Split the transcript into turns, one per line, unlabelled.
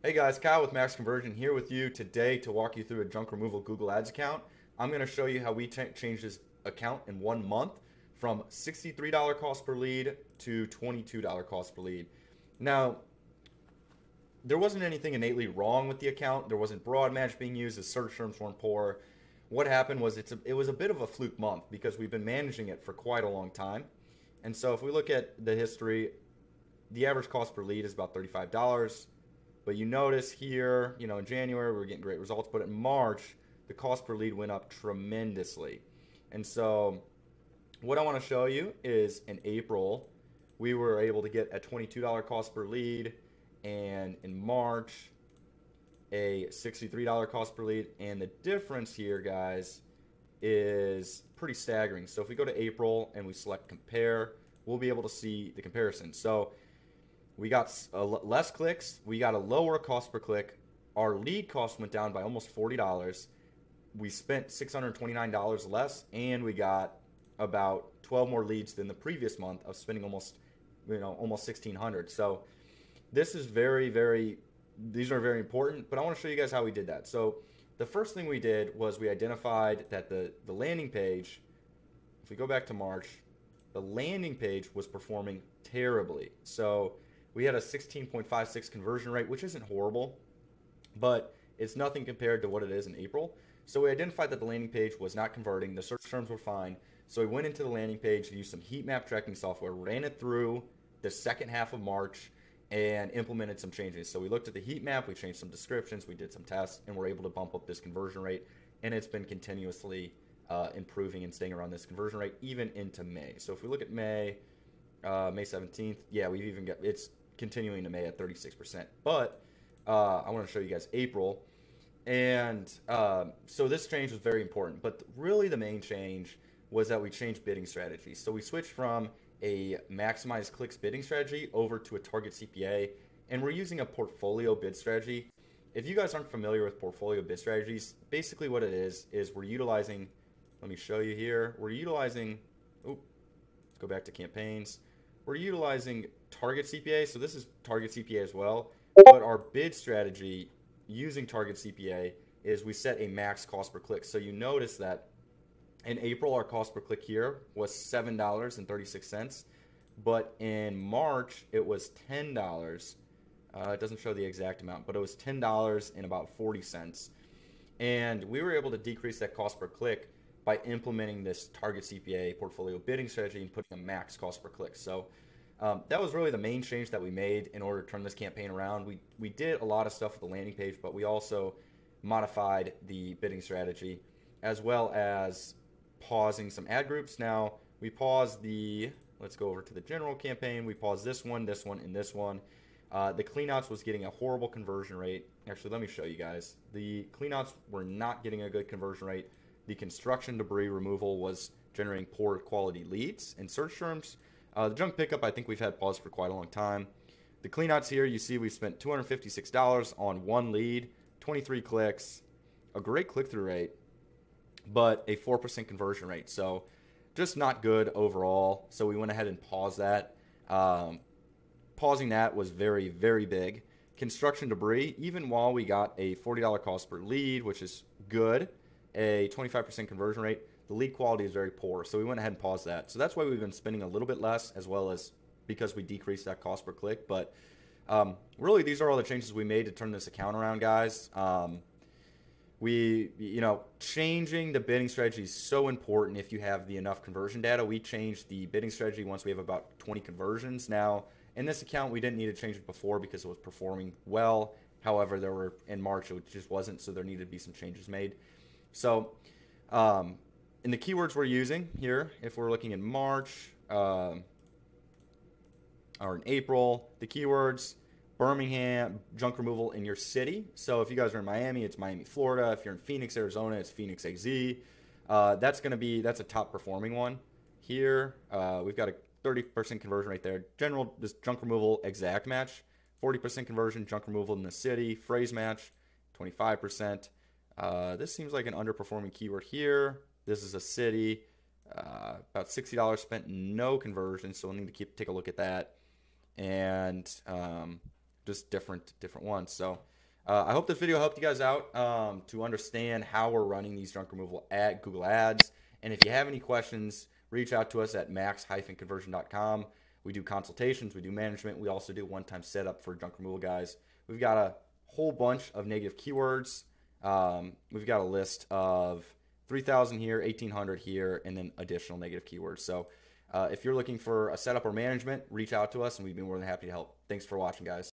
Hey guys, Kyle with Max Conversion here with you today to walk you through a junk removal Google Ads account. I'm going to show you how we changed this account in 1 month from $63 cost per lead to $22 cost per lead. Now, there wasn't anything innately wrong with the account. There wasn't broad match being used. The search terms weren't poor. What happened was it was a bit of a fluke month because we've been managing it for quite a long time. And so if we look at the history, the average cost per lead is about $35. But you notice here, in January we were getting great results, but in March the cost per lead went up tremendously. And so what I want to show you is in April we were able to get a $22 cost per lead, and in March a $63 cost per lead. And the difference here, guys, is pretty staggering. So if we go to April and we select compare, we'll be able to see the comparison. So we got less clicks. We got a lower cost per click. Our lead cost went down by almost $40. We spent $629 less, and we got about 12 more leads than the previous month of spending almost 1,600. So this is these are very important, but I want to show you guys how we did that. So the first thing we did was we identified that the landing page, if we go back to March, the landing page was performing terribly. So we had a 16.56 conversion rate, which isn't horrible, but it's nothing compared to what it is in April. So we identified that the landing page was not converting. The search terms were fine. So we went into the landing page, used some heat map tracking software, ran it through the second half of March, and implemented some changes. So we looked at the heat map, we changed some descriptions, we did some tests, and we're able to bump up this conversion rate. And it's been continuously improving and staying around this conversion rate even into May. So if we look at May 17th, yeah, we've even got it's continuing to May at 36%. But I want to show you guys April. And so this change was very important. But really the main change was that we changed bidding strategies. So we switched from a maximize clicks bidding strategy over to a target CPA. And we're using a portfolio bid strategy. If you guys aren't familiar with portfolio bid strategies, basically what it is we're utilizing, let me show you here. We're utilizing, let's go back to campaigns. We're utilizing target CPA, so this is target CPA as well, but our bid strategy using target CPA is we set a max cost per click. So you notice that in April our cost per click here was $7.36, but in March it was $10. It doesn't show the exact amount, but it was $10 and about 40 cents. And we were able to decrease that cost per click by implementing this target CPA portfolio bidding strategy and putting a max cost per click. So that was really the main change that we made in order to turn this campaign around. We did a lot of stuff with the landing page, but we also modified the bidding strategy as well as pausing some ad groups. Now we paused let's go over to the general campaign. We paused this one, and this one. The cleanouts was getting a horrible conversion rate. Actually, let me show you guys. The cleanouts were not getting a good conversion rate. The construction debris removal was generating poor quality leads and search terms. The junk pickup, I think we've had paused for quite a long time. The cleanouts here, you see we spent $256 on one lead, 23 clicks, a great click-through rate, but a 4% conversion rate. So just not good overall. So we went ahead and paused that. Pausing that was very, very big. Construction debris, even while we got a $40 cost per lead, which is good, a 25% conversion rate, the lead quality is very poor. So we went ahead and paused that. So that's why we've been spending a little bit less, as well as because we decreased that cost per click. But really, these are all the changes we made to turn this account around, guys. Changing the bidding strategy is so important if you have the enough conversion data. We changed the bidding strategy once we have about 20 conversions. Now, in this account, we didn't need to change it before because it was performing well. However, there were in March, it just wasn't, so there needed to be some changes made. So, in the keywords we're using here, if we're looking in March or in April, the keywords, Birmingham, junk removal in your city. So if you guys are in Miami, it's Miami, Florida. If you're in Phoenix, Arizona, it's Phoenix, AZ. That's a top performing one. Here, we've got a 30% conversion rate there. General, this junk removal exact match, 40% conversion, junk removal in the city. Phrase match, 25%. This seems like an underperforming keyword here. This is a city, about $60 spent, no conversion, so we'll need to take a look at that. And just different ones. So I hope this video helped you guys out to understand how we're running these junk removal at Google Ads. And if you have any questions, reach out to us at max-conversion.com. We do consultations, we do management, we also do one-time setup for junk removal guys. We've got a whole bunch of negative keywords. We've got a list of 3,000 here, 1,800 here, and then additional negative keywords. So if you're looking for a setup or management, reach out to us, and we'd be more than happy to help. Thanks for watching, guys.